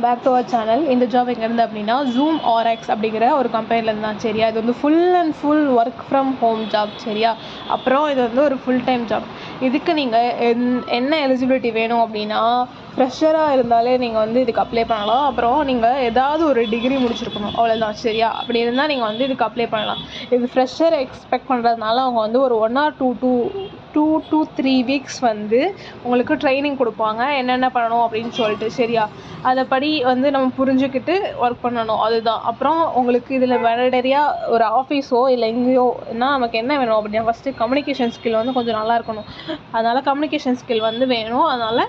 Back to our channel. இந்த job எங்கேருந்து அப்படின்னா ஜூம் ஆர்எக்ஸ் அப்படிங்கிற ஒரு கம்பெனிலேருந்து தான். சரியா, இது வந்து full and full work from home job. சரியா, அப்புறம் இது வந்து ஒரு ஃபுல் டைம் ஜாப். இதுக்கு நீங்கள் என்ன எலிஜிபிலிட்டி வேணும் அப்படின்னா, ஃப்ரெஷராக இருந்தாலே நீங்கள் வந்து இதுக்கு அப்ளை பண்ணலாம். அப்புறம் நீங்கள் ஏதாவது ஒரு டிகிரி முடிச்சிருக்கணும், அவ்வளோதான். சரியா, அப்படி இருந்தால் நீங்கள் வந்து இதுக்கு அப்ளை பண்ணலாம். இது ஃப்ரெஷர் எக்ஸ்பெக்ட் பண்ணுறதுனால அவங்க வந்து ஒரு 1 or 2 to 3 வீக்ஸ் வந்து உங்களுக்கு ட்ரைனிங் கொடுப்பாங்க, என்னென்ன பண்ணணும் அப்படின்னு சொல்லிட்டு. சரியா, அதை படி வந்து நம்ம புரிஞ்சுக்கிட்டு ஒர்க் பண்ணணும், அதுதான். அப்புறம் உங்களுக்கு இதில் வேலடரியாக ஒரு ஆஃபீஸோ இல்லை எங்கேயோ என்ன நமக்கு என்ன வேணும் அப்படின்னா, ஃபஸ்ட்டு கம்யூனிகேஷன் ஸ்கில் வந்து கொஞ்சம் நல்லா இருக்கணும். அதனால் கம்யூனிகேஷன் ஸ்கில் வந்து வேணும். அதனால்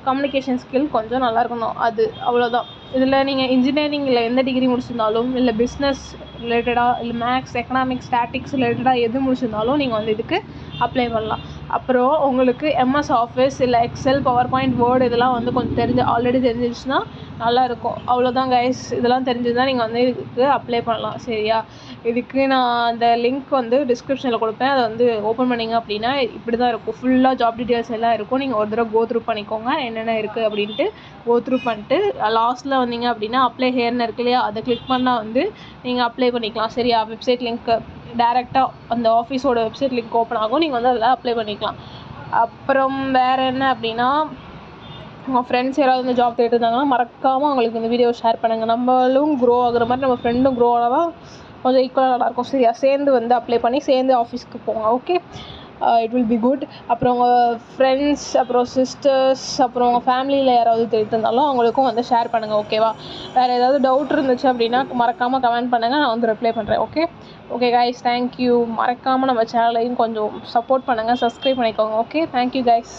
கம்யூனிகேஷன் ஸ்கில் கொஞ்சம் நல்லா இருக்கணும், அது அவ்வளோதான். இதில் நீங்கள் இன்ஜினியரிங்கில் எந்த டிகிரி முடிச்சிருந்தாலும், இல்லை பிஸ்னஸ் ரிலேட்டடாக, இல்லை மேக்ஸ், எக்கனாமிக்ஸ், ஸ்டாட்டிக்ஸ் ரிலேட்டடாக எது முடிச்சிருந்தாலும் நீங்கள் வந்து இதுக்கு அப்ளை பண்ணலாம். அப்புறம் உங்களுக்கு எம்எஸ் ஆஃபீஸ் இல்லை எக்ஸல், பவர் பாயிண்ட், வேர்டு இதெல்லாம் வந்து கொஞ்சம் ஆல்ரெடி தெரிஞ்சிருச்சுன்னா நல்லாயிருக்கும். அவ்வளோதான் கைஸ். இதெல்லாம் தெரிஞ்சுதான் நீங்கள் வந்து இதுக்கு அப்ளை பண்ணலாம். சரியா, இதுக்கு நான் அந்த லிங்க் வந்து டிஸ்கிரிப்ஷனில் கொடுப்பேன். அதை வந்து ஓப்பன் பண்ணிங்க அப்படின்னா இப்படி தான் இருக்கும். ஃபுல்லாக ஜாப் டீட்டெயில்ஸ் எல்லாம் இருக்கும். நீங்கள் ஒரு தடவை கோத்ரூ பண்ணிக்கோங்க, என்னென்ன இருக்குது அப்படின்ட்டு கோத்ரூ பண்ணிட்டு லாஸ்ட்டில் வந்தீங்க அப்படின்னா அப்ளை ஹேர்னு இருக்கு இல்லையா, அதை கிளிக் பண்ணால் வந்து நீங்கள் அப்ளை பண்ணிக்கலாம். சரியா, வெப்சைட் லிங்க்கு டேரெக்டாக அந்த ஆஃபீஸோட வெப்சைட் லிங்க் ஓப்பன் ஆகும், நீங்கள் வந்து அதில் அப்ளை பண்ணிக்கலாம். அப்புறம் வேறு என்ன அப்படின்னா, உங்கள் ஃப்ரெண்ட்ஸ் யாராவது இந்த ஜாப் தேடிட்டு இருந்தாங்கன்னா மறக்காமல் அவங்களுக்கு இந்த வீடியோ ஷேர் பண்ணுங்கள். நம்மளும் க்ரோ ஆகுற மாதிரி நம்ம ஃப்ரெண்டும் க்ரோ ஆனால் தான் கொஞ்சம் ஈக்குவலாக நல்லாயிருக்கும். சரியா, சேர்ந்து வந்து அப்ளை பண்ணி சேர்ந்து ஆஃபீஸ்க்கு போங்க. Okay, it will be good. அப்புறம் உங்கள் ஃப்ரெண்ட்ஸ், அப்புறம் சிஸ்டர்ஸ், அப்புறம் உங்கள் ஃபேமிலியில் யாராவது தேடிட்டு இருந்தாலும் அவங்களுக்கும் வந்து ஷேர் பண்ணுங்கள். ஓகேவா, வேறு ஏதாவது டவுட் இருந்துச்சு அப்படின்னா மறக்காமல் கமெண்ட் பண்ணுங்கள், நான் வந்து ரிப்ளை பண்ணுறேன். Okay guys, thank you. மறக்காமல் நம்ம சேனலையும் கொஞ்சம் சப்போர்ட் பண்ணுங்கள், சப்ஸ்கிரைப் பண்ணிக்கோங்க. Okay, thank you guys.